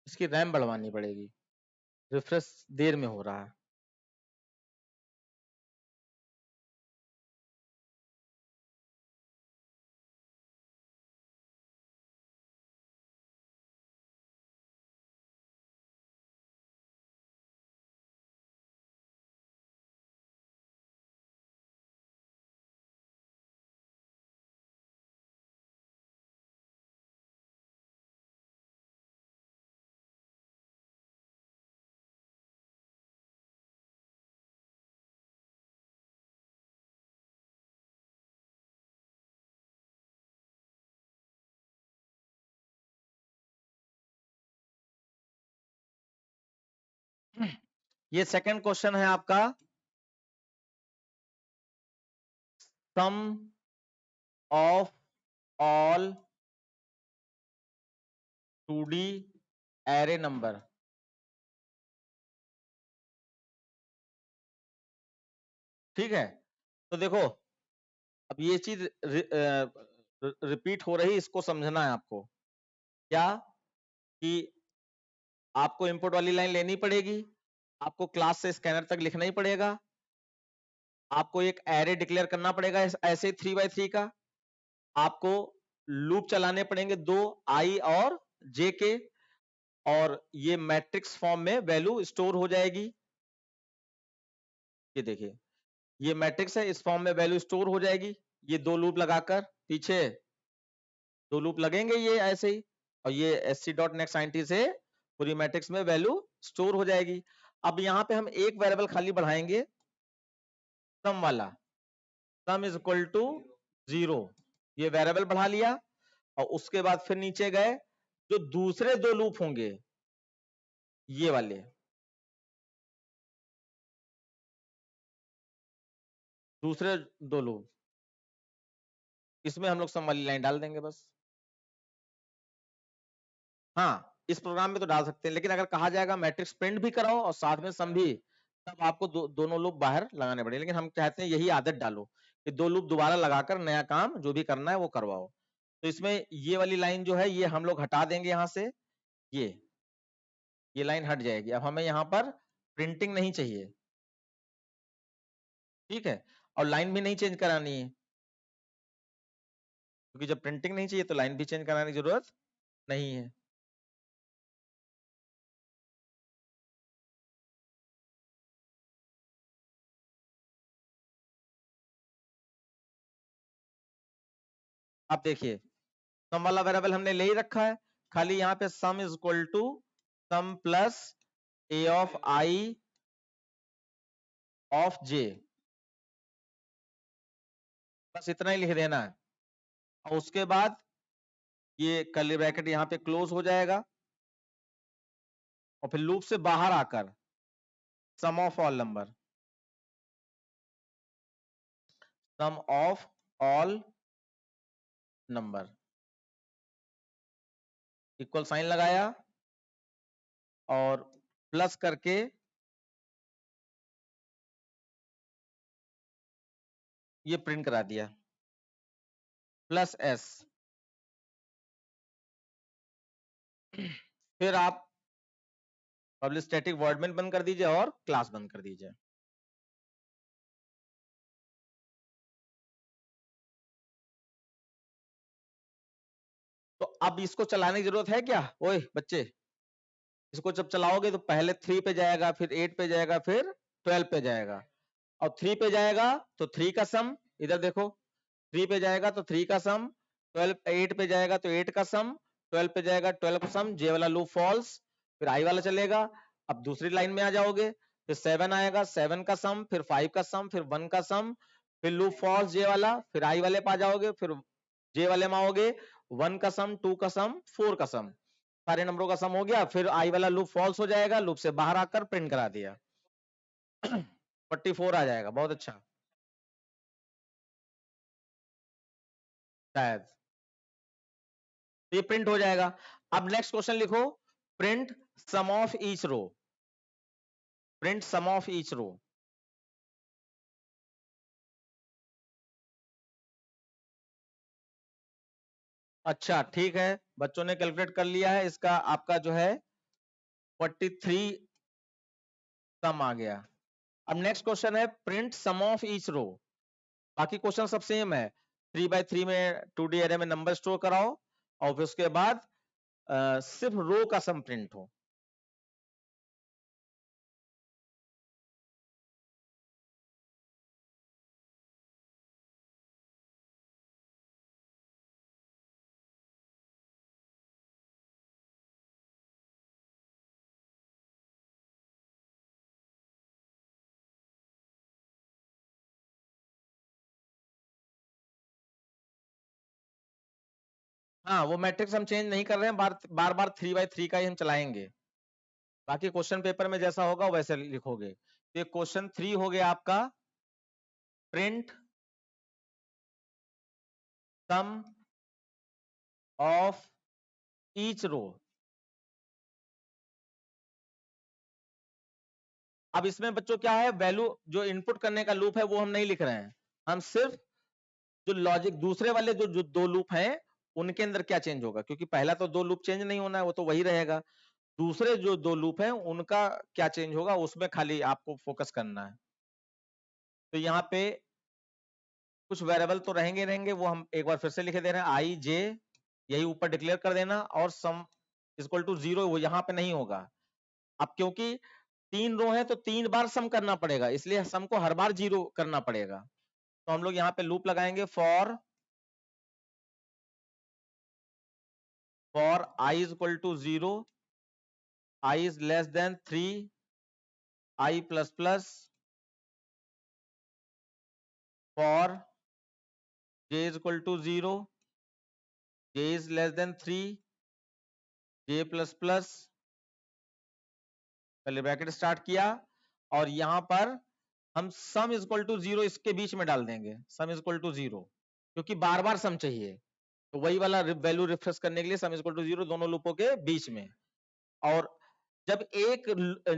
इसकी रैम बढ़वानी पड़ेगी, रिफ्रेश देर में हो रहा है। ये सेकंड क्वेश्चन है आपका, sum of all 2D array number ठीक है, तो देखो अब ये चीज रिपीट हो रही, इसको समझना है आपको। क्या कि आपको इनपुट वाली लाइन लेनी पड़ेगी, आपको क्लास से स्कैनर तक लिखना ही पड़ेगा, आपको एक एरे डिक्लेयर करना पड़ेगा ऐसे 3x3 का, आपको लूप चलाने पड़ेंगे 2 आई और जे के, और ये मैट्रिक्स फॉर्म में वैल्यू स्टोर हो जाएगी। ये देखिए ये मैट्रिक्स है, इस फॉर्म में वैल्यू स्टोर हो जाएगी। ये 2 लूप लगाकर पीछे 2 लूप लगेंगे ये ऐसे ही, और ये sc.next से पूरी मैट्रिक्स में वैल्यू स्टोर हो जाएगी। अब यहाँ पे हम एक वेरिएबल खाली बढ़ाएंगे, सम वाला, सम इज इक्वल टू 0, ये वेरिएबल बढ़ा लिया, और उसके बाद फिर नीचे गए, जो दूसरे 2 लूप होंगे ये वाले, दूसरे 2 लूप, इसमें हम लोग सम वाली लाइन डाल देंगे बस। हाँ इस प्रोग्राम में तो डाल सकते हैं, लेकिन अगर कहा जाएगा मैट्रिक्स प्रिंट भी कराओ और साथ में सम भी, तब आपको दोनों लूप बाहर लगाने पड़ेंगे। लेकिन हम कहते हैं यही आदत डालो कि 2 लूप दोबारा लगाकर नया काम जो भी करना है वो करवाओ। तो इसमें ये वाली लाइन जो है ये हम लोग हटा देंगे यहाँ से, ये लाइन हट जाएगी। अब हमें यहाँ पर प्रिंटिंग नहीं चाहिए, ठीक है, और लाइन भी नहीं चेंज करानी है, क्योंकि जब प्रिंटिंग नहीं चाहिए तो लाइन भी चेंज कराने की जरूरत नहीं है। अब देखिए सम वाला वेरिएबल हमने ले ही रखा है, खाली यहाँ पे sum is equal to sum plus A of I of J, बस इतना ही लिख देना है। और उसके बाद ये कर्ली ब्रैकेट यहाँ पे क्लोज हो जाएगा, और फिर लूप से बाहर आकर sum of all number, sum of all number, equal sign लगाया और प्लस करके ये प्रिंट करा दिया, प्लस एस। फिर आप पब्लिक स्टैटिक वॉइड मेन बंद कर दीजिए और क्लास बंद कर दीजिए। तो अब इसको चलाने की जरूरत है क्या? ओए बच्चे, इसको जब चलाओगे तो पहले 3 पे जाएगा, फिर 8 पे जाएगा, फिर 12 पे जाएगा, और 3 पे जाएगा तो 3 का सम, इधर देखो 3 पे जाएगा तो 3 का सम, 12 8 पे जाएगा तो 8 का सम, 12 पे जाएगा 12 का सम, जे वाला लूप फॉल्स, फिर आई वाला चलेगा। अब दूसरी लाइन में आ जाओगे, फिर 7 आएगा, 7 का सम, फिर 5 का सम, फिर 1 का सम, फिर लूप फॉल्स जे वाला, फिर आई वाले पे आ जाओगे, फिर जे वाले में आओगे, 1 का सम, 2 का सम, 4 का सम, सारे नंबरों का सम हो गया, फिर आई वाला लूप फॉल्स हो जाएगा, लूप से बाहर आकर प्रिंट करा दिया। 44 आ जाएगा, बहुत अच्छा, शायद ये प्रिंट हो जाएगा। अब नेक्स्ट क्वेश्चन लिखो, print sum of each row, print sum of each row. अच्छा ठीक है, बच्चों ने कैलकुलेट कर लिया है, इसका आपका जो है 43 सम आ गया। अब नेक्स्ट क्वेश्चन है print sum of each row. बाकी क्वेश्चन सब सेम है, 3x3 में 2D एरे में नंबर स्टोर कराओ, और फिर उसके बाद सिर्फ रो का सम प्रिंट हो। हाँ वो मैट्रिक्स हम चेंज नहीं कर रहे हैं, बार बार 3x3 का ही हम चलाएंगे। बाकी क्वेश्चन पेपर में जैसा होगा वैसे लिखोगे। तो ये क्वेश्चन 3 हो गया आपका, print sum of each row. अब इसमें बच्चों क्या है, वैल्यू जो इनपुट करने का लूप है वो हम नहीं लिख रहे हैं, हम सिर्फ जो लॉजिक दूसरे वाले जो दो लूप हैं उनके अंदर क्या चेंज होगा, क्योंकि पहला तो दो लूप चेंज नहीं होना है, वो तो वही रहेगा, दूसरे जो दो लूप हैं उनका क्या चेंज होगा उसमें खाली आपको फोकस करना है। तो यहाँ पे कुछ वेरिएबल तो रहेंगे, वो हम एक बार फिर से लिखे दे रहे हैं, आई जे यही ऊपर डिक्लेयर कर देना, और सम इक्वल टू 0 वो यहाँ पे नहीं होगा। अब क्योंकि 3 रो है तो 3 बार सम करना पड़ेगा, इसलिए सम को हर बार 0 करना पड़ेगा। तो हम लोग यहाँ पे लूप लगाएंगे, for i is equal to 0, i is less than 3, i plus plus, for j is equal to 0, j is less than 3, j plus plus, पहले ब्रैकेट स्टार्ट किया, और यहां पर हम सम इज इक्वल टू 0 इसके बीच में डाल देंगे, सम इज इक्वल टू 0, क्योंकि बार बार सम चाहिए, तो वही वाला वैल्यू रिफ्रेश करने के लिए सम इज इक्वल टू 0 दोनों लूपों के बीच में। और जब एक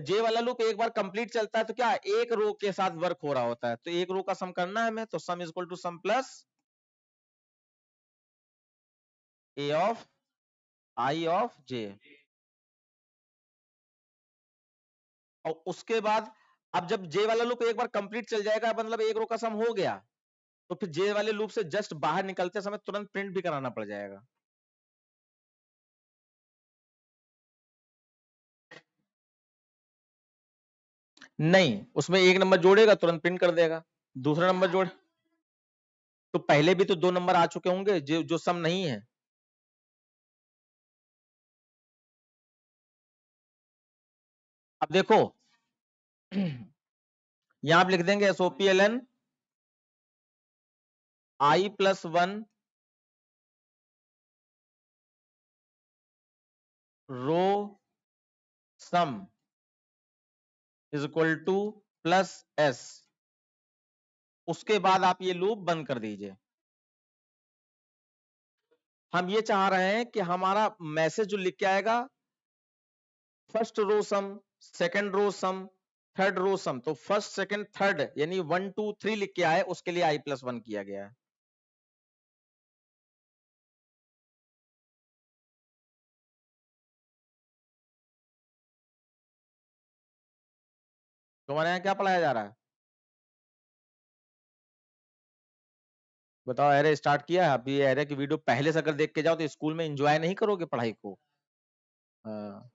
जे वाला लूप एक बार कंप्लीट चलता है तो क्या एक रो के साथ वर्क हो रहा होता है, तो एक रो का सम करना है हमें, तो sum is equal to sum plus A of I of J. और उसके बाद अब जब जे वाला लूप एक बार कंप्लीट चल जाएगा, मतलब एक रो का सम हो गया, तो फिर जे वाले लूप से जस्ट बाहर निकलते समय तुरंत प्रिंट भी कराना पड़ जाएगा। नहीं, उसमें एक नंबर जोड़ेगा तुरंत प्रिंट कर देगा, दूसरा नंबर जोड़, तो पहले भी तो 2 नंबर आ चुके होंगे जो सम नहीं है। अब देखो यहां आप लिख देंगे SOPLN i plus 1 row sum is equal to plus s, उसके बाद आप ये लूप बंद कर दीजिए। हम ये चाह रहे हैं कि हमारा मैसेज जो लिख के आएगा, फर्स्ट रो सम, सेकंड रो सम, थर्ड रो सम, तो फर्स्ट सेकंड थर्ड यानी 1 2 3 लिख के आए, उसके लिए i प्लस 1 किया गया है। तुम्हारे यहाँ क्या पढ़ाया जा रहा है, बताओ। एरे स्टार्ट किया है? अब ये एरे की वीडियो पहले से अगर देख के जाओ तो स्कूल में एंजॉय नहीं करोगे पढ़ाई को। हाँ।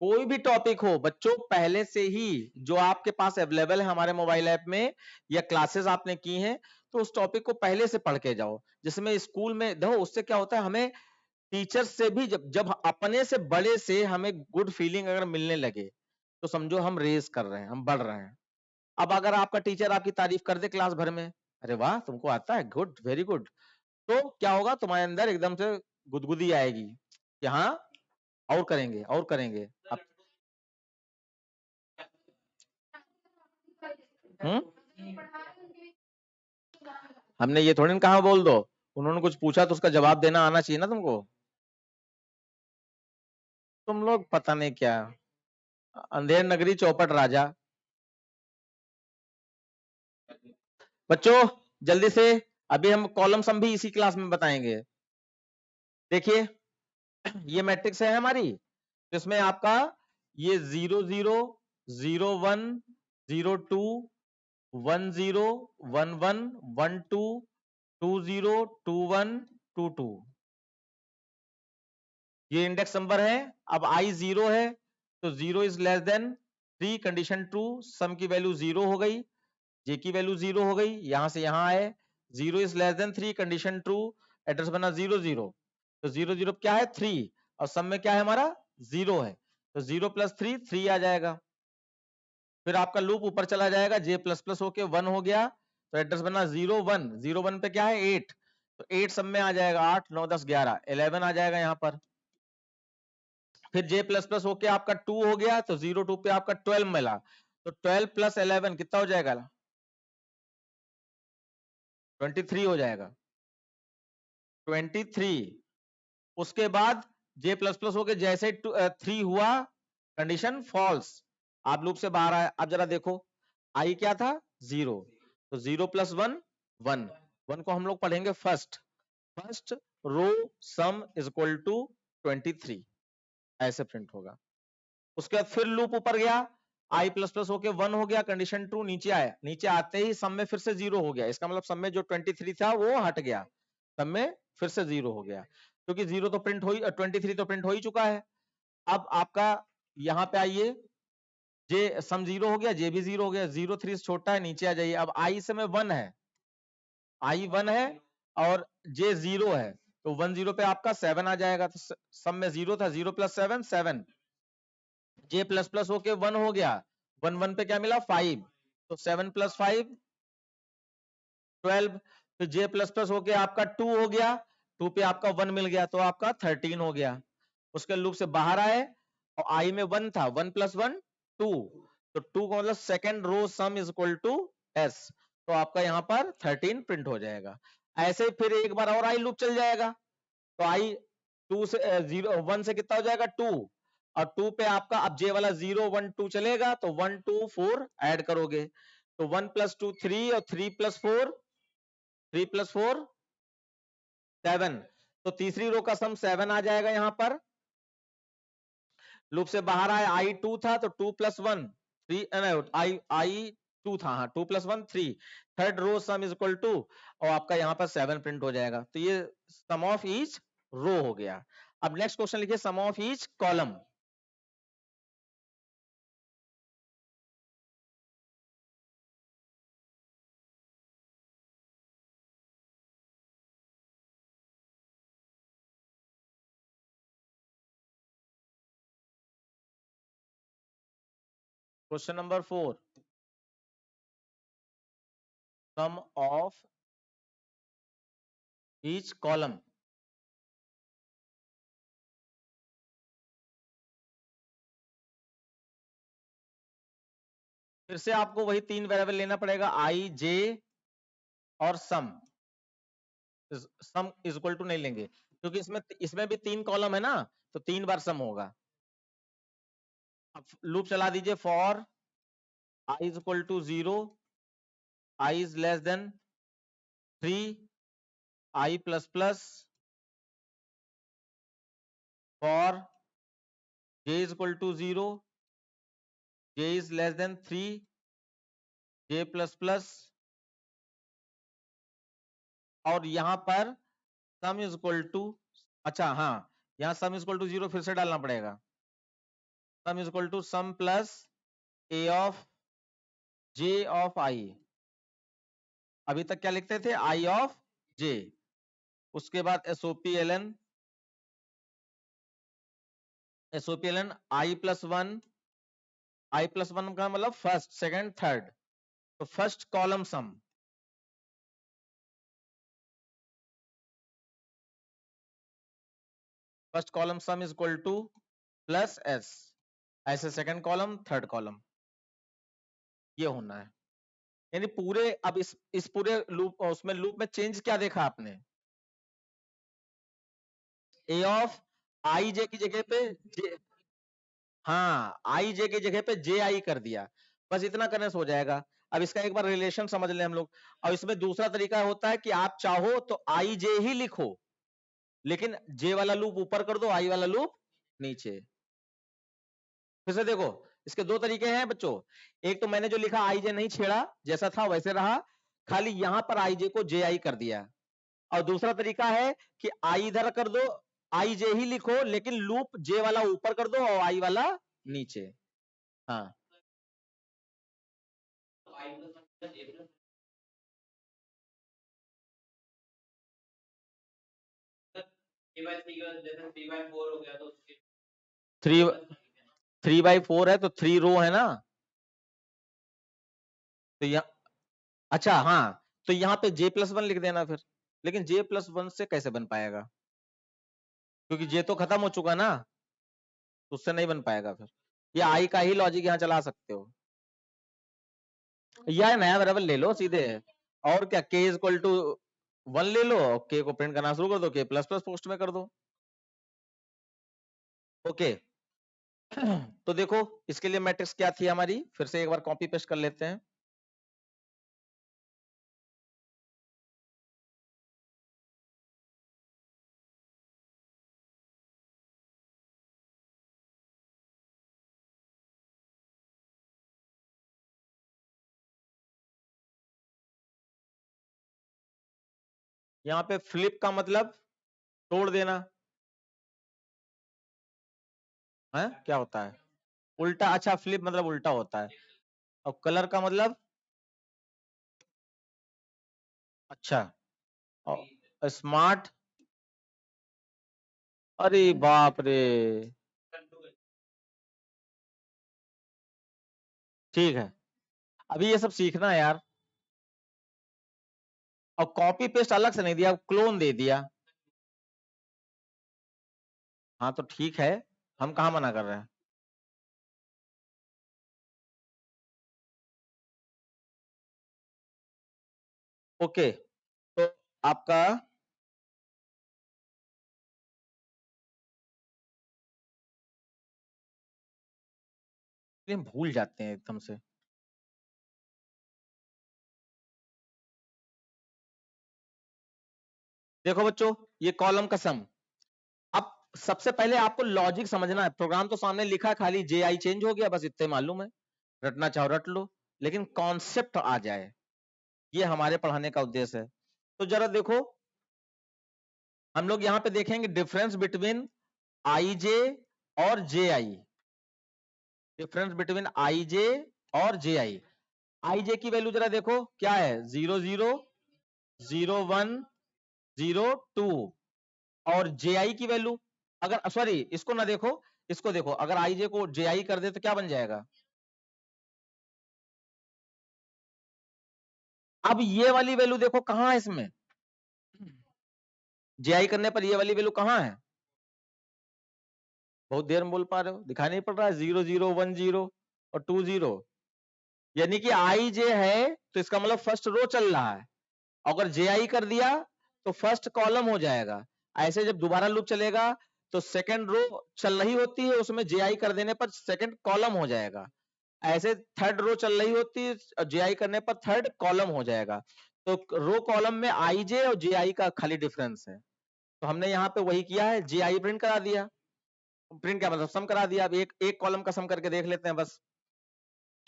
कोई भी टॉपिक हो बच्चों, पहले से ही जो आपके पास अवेलेबल है हमारे मोबाइल ऐप में, या क्लासेस आपने की हैं, तो उस टॉपिक को पहले से पढ़ के जाओ, जिसमें स्कूल में देखो उससे क्या होता है, हमें टीचर्स से भी जब जब अपने से बड़े से हमें गुड फीलिंग अगर मिलने लगे, तो समझो हम रेस कर रहे हैं, हम बढ़ रहे हैं। अब अगर आपका टीचर आपकी तारीफ कर दे क्लास भर में, अरे वाह तुमको आता है, गुड वेरी गुड, तो क्या होगा, तुम्हारे अंदर एकदम से गुदगुदी आएगी कि हाँ और करेंगे और करेंगे। अब हमने ये थोड़ी ना कहा बोल दो, उन्होंने कुछ पूछा तो उसका जवाब देना आना चाहिए ना तुमको। तुम लोग पता नहीं क्या, अंधेर नगरी चौपट राजा। बच्चों जल्दी से, अभी हम कॉलम सम भी इसी क्लास में बताएंगे। देखिए ये मैट्रिक्स है हमारी, जिसमें आपका ये 0 0 0 1 0 2 1 0 1 1 1 2 2 0 2 1 2 2, ये इंडेक्स नंबर है। अब आई 0 है तो 0 is less than 3, condition true, sum की वैल्यू 0 हो गई, जे की वैल्यू 0 हो गई, यहां से यहां आए, 0 is less than 3, condition true, address बना 0 0, तो 0 0 क्या है 3, और सम में क्या है हमारा 0 है, तो 0 प्लस 3 3 आ जाएगा। फिर आपका लूप ऊपर चला जाएगा, जे प्लस प्लस होके 1 हो गया, तो एड्रेस बना 0 1, 0 1 पे क्या है 8, तो 8 सब में आ जाएगा, 8 9 10 11 11 आ जाएगा यहाँ पर। फिर जे प्लस प्लस होके आपका 2 हो गया, तो 0 2 पे आपका 12 मिला, तो 12 प्लस 11 कितना हो जाएगा 23 हो जाएगा, 23। उसके बाद जे प्लस प्लस होके जैसे 3 हुआ, कंडीशन फॉल्स, आप लूप से बाहर आए। अब जरा देखो आई क्या था 0, तो 0 प्लस 1 1, 1 को हम लोग पढ़ेंगे first row sum is equal to 23, ऐसे प्रिंट होगा। उसके बाद फिर लूप ऊपर गया, आई प्लस प्लस होके 1 हो गया, कंडीशन ट्रू, नीचे आया, नीचे आते ही सम में फिर से 0 हो गया, इसका मतलब सम में जो 23 था वो हट गया, सम में फिर से 0 हो गया, क्योंकि 0 तो प्रिंट हो ही 23 तो प्रिंट हो ही चुका है। अब आपका यहां पे आइए, जे सम 0 हो गया, जे भी 0 हो गया, 0 3 से छोटा है, नीचे आ जाइए। अब आई समय 1 है, आई 1 है और जे 0 है, तो 1 0 पे आपका 7 आ जाएगा, तो सम में 0 था, 0 प्लस 7 7, जे प्लस प्लस होके 1 हो गया, 1 1 पे क्या मिला 5, तो 7 प्लस 5 12, तो जे प्लस प्लस होके आपका 2 हो गया, 2 पे आपका 1 मिल गया, तो आपका 13 हो गया। उसके लूप से बाहर आए और आई में 1 था, 1 प्लस 1 2, तो 2 का मतलब second row sum is equal to S, तो आपका यहाँ पर 13 प्रिंट हो जाएगा। ऐसे फिर एक बार और आई लूप चल जाएगा, तो आई 2 से 0 1 से कितना हो जाएगा 2, और 2 पे आपका अब जे वाला 0 1 2 चलेगा, तो 1 2 4 ऐड करोगे, तो 1 प्लस 2 3 और 3 प्लस 4 7, तो तीसरी रो का सम 7 आ जाएगा यहां पर। लूप से बाहर आए, आई 2 था, तो 2 प्लस 1 3, आई 2 था, हाँ 2 plus 1 3, third row sum is equal to, और आपका यहाँ पर 7 प्रिंट हो जाएगा, तो ये सम ऑफ ईच रो हो गया। अब नेक्स्ट क्वेश्चन लिखिए sum of each column. Question number 4, sum of each column. फिर से आपको वही तीन वेरिएबल लेना पड़ेगा, आई जे और सम इज इक्वल टू नहीं लेंगे, क्योंकि इसमें इसमें भी 3 कॉलम है ना, तो 3 बार सम होगा। अब लूप चला दीजिए, for I is equal to 0, I is less than 3, I plus plus, for J is equal to 0, J is less than 3, J plus plus, और यहां पर सम इज इक्वल टू, अच्छा हाँ, यहाँ सम इज इक्वल टू 0 फिर से डालना पड़ेगा, sum is equal to sum plus A of J of I, अभी तक क्या लिखते थे आई ऑफ जे, उसके बाद एसओपीएलएन आई प्लस वन का मतलब फर्स्ट सेकंड थर्ड, तो first column sum, first column sum is equal to plus S, ऐसे सेकंड कॉलम थर्ड कॉलम, ये होना है। यानी पूरे, अब इस पूरे लूप, उसमें लूप में चेंज क्या देखा आपने, ए ऑफ आई जे की जगह पे जे, हाँ आई जे की जगह पे जे आई कर दिया, बस इतना करने से हो जाएगा। अब इसका एक बार रिलेशन समझ लें हम लोग। और इसमें दूसरा तरीका होता है कि आप चाहो तो आई जे ही लिखो, लेकिन जे वाला लूप ऊपर कर दो, आई वाला लूप नीचे। फिर से देखो, इसके दो तरीके हैं बच्चों, एक तो मैंने जो लिखा आई जे नहीं छेड़ा, जैसा था वैसे रहा, खाली यहां पर आई जे को जे आई कर दिया। और दूसरा तरीका है कि आई इधर कर दो, आई जे ही लिखो, लेकिन लूप जे वाला ऊपर कर दो और आई वाला नीचे। हाँ थ्री 3/4 है, तो 3 रो है ना, तो यहाँ, अच्छा हाँ, तो यहाँ पे जे प्लस वन लिख देना फिर, लेकिन जे प्लस वन से कैसे बन पाएगा, क्योंकि जे तो खत्म हो चुका ना, तो उससे नहीं बन पाएगा फिर। ये आई का ही लॉजिक यहाँ चला सकते हो, या नया वेरिएबल ले लो सीधे, और क्या k इज इक्वल टू 1 ले लो, k को प्रिंट करना शुरू कर दो, k प्लस प्लस पोस्ट में कर दो। ओके तो देखो इसके लिए मैट्रिक्स क्या थी हमारी, फिर से एक बार कॉपी पेस्ट कर लेते हैं। यहाँ पे फ्लिप का मतलब तोड़ देना है, क्या होता है? उल्टा। अच्छा, फ्लिप मतलब उल्टा होता है। और कलर का मतलब? अच्छा, स्मार्ट। अरे बाप रे, ठीक है, अभी ये सब सीखना है यार। और कॉपी पेस्ट अलग से नहीं दिया, क्लोन दे दिया। हाँ तो ठीक है, हम कहाँ मना कर रहे हैं। ओके, तो आपका ये हम भूल जाते हैं एकदम से। देखो बच्चों, ये कॉलम का सम। अब सबसे पहले आपको लॉजिक समझना है। प्रोग्राम तो सामने लिखा है, खाली जे आई चेंज हो गया, बस इतने मालूम है। रटना चाहो रट लो, लेकिन कॉन्सेप्ट आ जाए, ये हमारे पढ़ाने का उद्देश्य है। तो जरा देखो, हम लोग यहाँ पे देखेंगे डिफरेंस बिटवीन आई जे और जे आई। डिफरेंस बिटवीन आई जे और जे आई। आई जे की वैल्यू जरा देखो क्या है, 0 0 0 1 0 2। और जे आई की वैल्यू, अगर सॉरी इसको ना देखो, इसको देखो, अगर आई जे को जे आई कर दे तो क्या बन जाएगा? अब ये वाली वैल्यू देखो कहां है इसमें, जे आई करने पर ये वाली वैल्यू कहां है? बहुत देर में बोल पा रहे हो, दिखाई नहीं पड़ रहा है? 0 0 1 0 और 2 0, यानी कि आई जे है तो इसका मतलब फर्स्ट रो चल रहा है। अगर जे आई कर दिया तो फर्स्ट कॉलम हो जाएगा। ऐसे जब दोबारा लूप चलेगा तो सेकंड रो चल रही होती है, उसमें जे आई कर देने पर सेकंड कॉलम हो जाएगा। ऐसे थर्ड रो चल रही होती है, जे आई करने पर थर्ड कॉलम हो जाएगा। तो रो कॉलम में आई जे और जे आई का खाली डिफरेंस है। तो हमने यहाँ पे वही किया है, जे आई प्रिंट करा दिया। प्रिंट क्या मतलब, सम करा दिया। अब एक एक कॉलम का सम करके देख लेते हैं बस।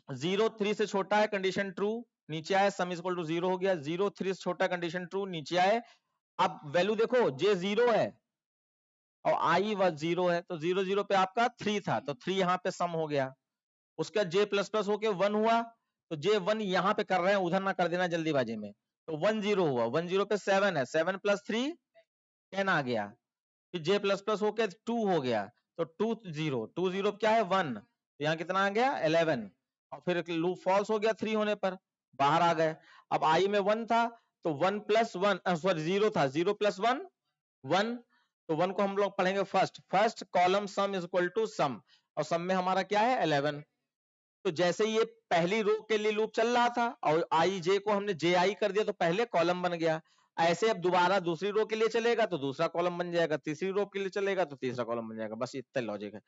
0 3 से छोटा है, कंडीशन ट्रू, नीचे आए, सम इज इक्वल टू 0 हो गया। 0 3 से छोटा, कंडीशन ट्रू, नीचे आए। अब वैल्यू देखो, जे 0 है और आई व 0 है, तो 0 0 पे आपका 3 था, तो 3 यहाँ पे सम हो गया। उसका जे प्लस प्लस होके 1 हुआ, तो जे 1 यहाँ पे कर रहे हैं, उधर ना कर देना जल्दीबाजी में। तो 1 0 हुआ, 1 0 पे 7 है, 7 प्लस 3 10 आ गया। फिर जे प्लस प्लस होके 2 हो गया, तो 2 0, 2 0 क्या है 1, तो यहाँ कितना आ गया 11। और फिर लूप फॉल्स हो गया 3 होने पर, बाहर आ गए। अब आई में 1 था, तो 1 प्लस 1 सॉरी 0 था, 0 प्लस 1 1, तो 1 को हम लोग पढ़ेंगे first, first column sum is equal to sum, और सम में हमारा क्या है 11। तो जैसे ये पहली रो के लिए लूप चल रहा था और आई जे को हमने जे आई कर दिया, तो पहले कॉलम बन गया। ऐसे अब दोबारा दूसरी रो के लिए चलेगा तो दूसरा कॉलम बन जाएगा, तीसरी रो के लिए चलेगा तो तीसरा कॉलम बन जाएगा। बस इतना लॉजिक है।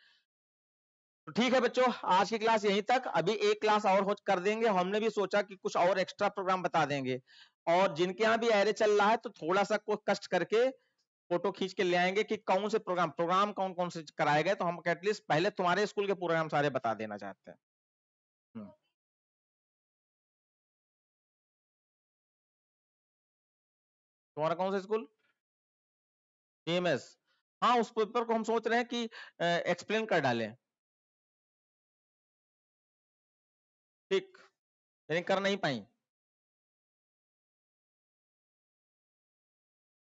तो ठीक है बच्चों, आज की क्लास यहीं तक। अभी एक क्लास और कर देंगे, हमने भी सोचा कि कुछ और एक्स्ट्रा प्रोग्राम बता देंगे। और जिनके यहाँ भी एरे चल रहा है तो थोड़ा सा को कष्ट करके फोटो खींच के ले आएंगे कि कौन से प्रोग्राम प्रोग्राम कौन कौन से कराए गए, तो हम एटलीस्ट पहले तुम्हारे स्कूल के प्रोग्राम सारे बता देना चाहते हैं। हम्म। तुम्हारा कौन सा स्कूल? एएमएस। हाँ, उस पेपर को हम सोच रहे हैं कि एक्सप्लेन कर डालें। ठीक, यानी कर नहीं पाई।